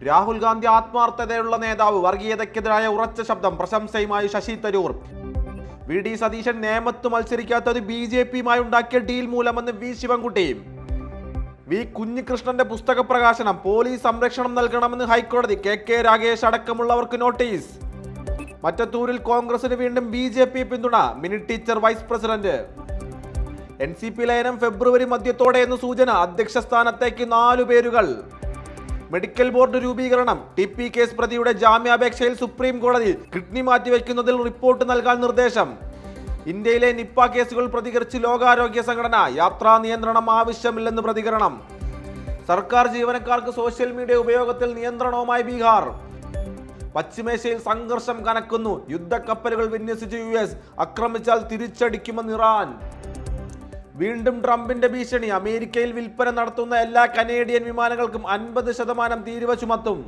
രാഹുൽ ഗാന്ധി ആത്മാർത്ഥതയുള്ള നേതാവ്, വർഗീയതയ്ക്കെതിരായ ഉറച്ച ശബ്ദം, പ്രശംസയുമായി ശശി തരൂർ. വി ഡി സതീശൻ നേമത്ത് മത്സരിക്കാത്തത് BJP-യുമായി ഉണ്ടാക്കിയ ഡീൽ മൂലമെന്ന് വി ശിവൻകുട്ടി. വി കുഞ്ഞികൃഷ്ണന്റെ പുസ്തക പ്രകാശനം, പോലീസ് സംരക്ഷണം നൽകണമെന്ന് ഹൈക്കോടതി. KK രാഗേഷ് അടക്കമുള്ളവർക്ക് നോട്ടീസ്. മറ്റത്തൂരിൽ കോൺഗ്രസിന് വീണ്ടും BJP പിന്തുണ, Mini teacher vice president. NCP ലയനം ഫെബ്രുവരി മധ്യത്തോടെ എന്ന് സൂചന, അധ്യക്ഷ സ്ഥാനത്തേക്ക് 4 പേരുകൾ. മെഡിക്കൽ ബോർഡ് രൂപീകരണം, TP കേസ് പ്രതിയുടെ ജാമ്യാപേക്ഷയിൽ സുപ്രീം കോടതി. കിഡ്നി മാറ്റിവെക്കുന്നതിൽ റിപ്പോർട്ട് നൽകാൻ നിർദ്ദേശം. ഇന്ത്യയിലെ നിപ്പ കേസുകൾ പ്രതികരിച്ച് ലോകാരോഗ്യ സംഘടന, യാത്രാ നിയന്ത്രണം ആവശ്യമില്ലെന്ന് പ്രതികരണം. സർക്കാർ ജീവനക്കാർക്ക് സോഷ്യൽ മീഡിയ ഉപയോഗത്തിൽ നിയന്ത്രണവുമായി ബീഹാർ. പശ്ചിമേഷ്യയിൽ സംഘർഷം കനക്കുന്നു, യുദ്ധക്കപ്പലുകൾ വിന്യസിച്ച് US, ആക്രമിച്ചാൽ തിരിച്ചടിക്കുമെന്ന് ഇറാൻ. വീണ്ടും ട്രംപിന്റെ ഭീഷണി, അമേരിക്കയിൽ വിൽപ്പന നടത്തുന്ന എല്ലാ കനേഡിയൻ വിമാനങ്ങൾക്കും 50% തീരുവ ചുമത്തും.